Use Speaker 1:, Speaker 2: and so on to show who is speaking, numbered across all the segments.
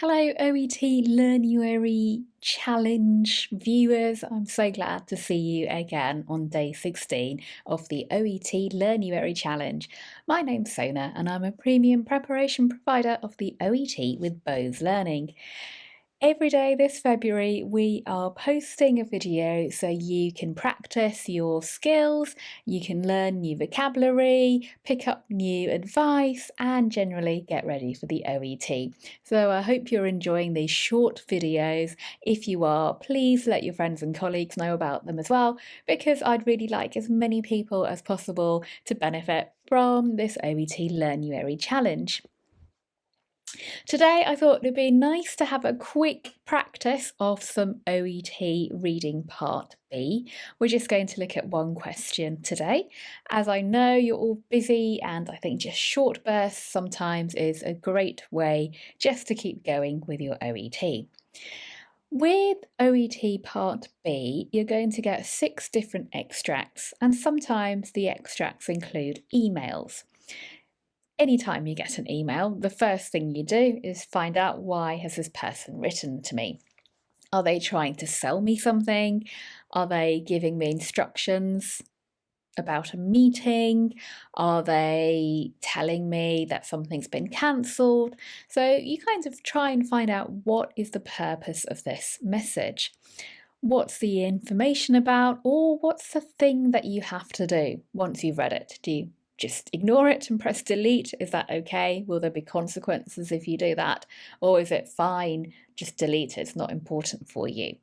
Speaker 1: Hello OET Learnuary Challenge viewers, I'm so glad to see you again on day 16 of the OET Learnuary Challenge. My name's Sona and I'm a premium preparation provider of the OET with Bose Learning. Every day this February we are posting a video so you can practice your skills, you can learn new vocabulary, pick up new advice and generally get ready for the OET. So I hope you're enjoying these short videos. If you are, please let your friends and colleagues know about them as well, because I'd really like as many people as possible to benefit from this OET Learnuary Challenge. Today I thought it'd be nice to have a quick practice of some OET reading part B. We're just going to look at one question today. As I know you're all busy and I think just short bursts sometimes is a great way just to keep going with your OET. With OET Part B, you're going to get 6 different extracts, and sometimes the extracts include emails. Anytime you get an email, the first thing you do is find out, why has this person written to me? Are they trying to sell me something? Are they giving me instructions about a meeting? Are they telling me that something's been cancelled? So you kind of try and find out, what is the purpose of this message? What's the information about, or what's the thing that you have to do once you've read it? Do you just ignore it and press delete? Is that okay? Will there be consequences if you do that? Or is it fine, just delete it, it's not important for you?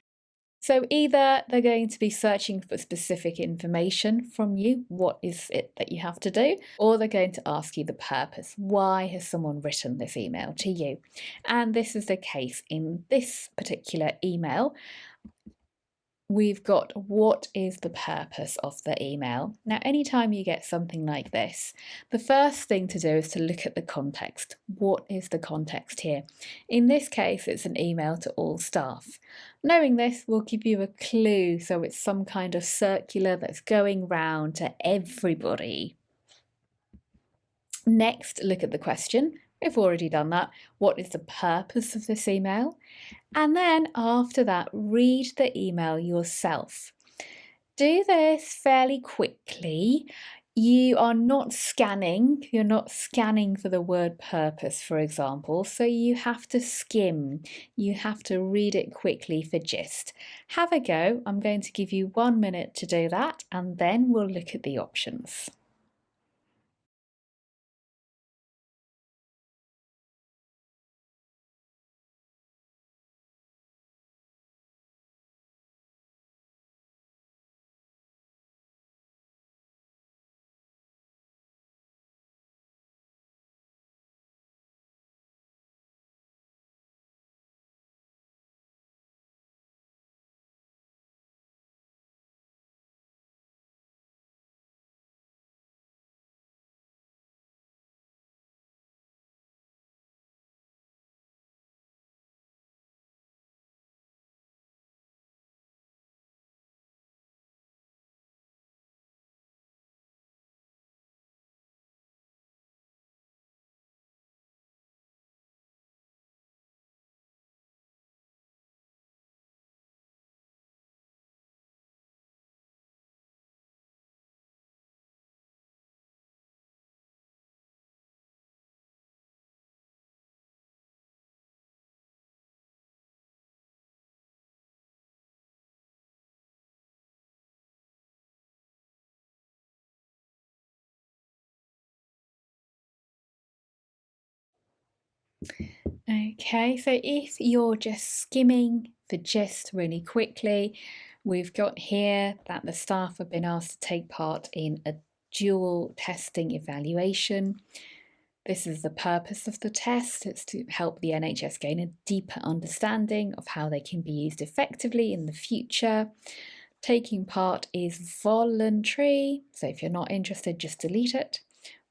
Speaker 1: So either they're going to be searching for specific information from you, what is it that you have to do, or they're going to ask you the purpose. Why has someone written this email to you? And this is the case in this particular email. We've got, what is the purpose of the email? Now, anytime you get something like this, the first thing to do is to look at the context. What is the context here? In this case, it's an email to all staff. Knowing this will give you a clue, so it's some kind of circular that's going round to everybody. Next, look at the question. We've already done that. What is the purpose of this email? And then after that, read the email yourself. Do this fairly quickly. You are not scanning. You're not scanning for the word purpose, for example. So you have to skim. You have to read it quickly for gist. Have a go. I'm going to give you 1 minute to do that, and then we'll look at the options. Okay, so if you're just skimming the gist really quickly, we've got here that the staff have been asked to take part in a dual testing evaluation. This is the purpose of the test. It's to help the NHS gain a deeper understanding of how they can be used effectively in the future. Taking part is voluntary, so if you're not interested, just delete it.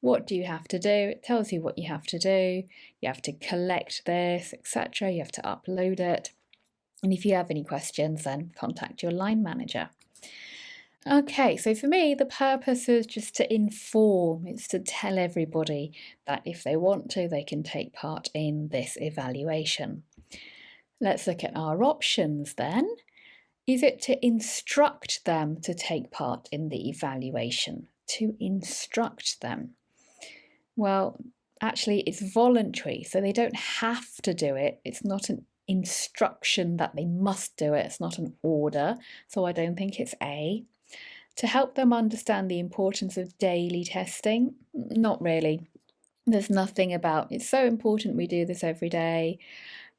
Speaker 1: What do you have to do? It tells you what you have to do. You have to collect this, etc. You have to upload it. And if you have any questions, then contact your line manager. Okay, so for me, the purpose is just to inform. It's to tell everybody that if they want to, they can take part in this evaluation. Let's look at our options then. Is it to instruct them to take part in the evaluation? To instruct them. Well, actually, it's voluntary, so they don't have to do it. It's not an instruction that they must do it, it's not an order, so I don't think it's A. To help them understand the importance of daily testing? Not really. There's nothing about it's so important we do this every day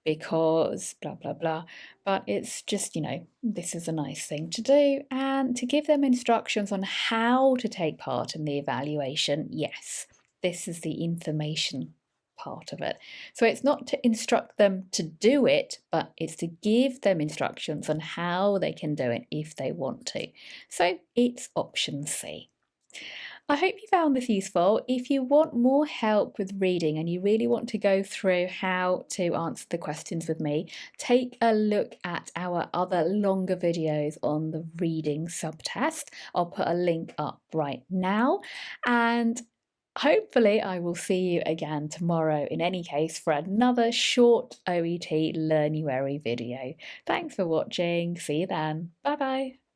Speaker 1: because blah blah blah, but it's just, this is a nice thing to do. And to give them instructions on how to take part in the evaluation, yes, this is the information part of it. So it's not to instruct them to do it, but it's to give them instructions on how they can do it if they want to. So it's option C. I hope you found this useful. If you want more help with reading and you really want to go through how to answer the questions with me, take a look at our other longer videos on the reading subtest. I'll put a link up right now, and hopefully I will see you again tomorrow in any case for another short OET Learnuary video. Thanks for watching. See you then. Bye bye.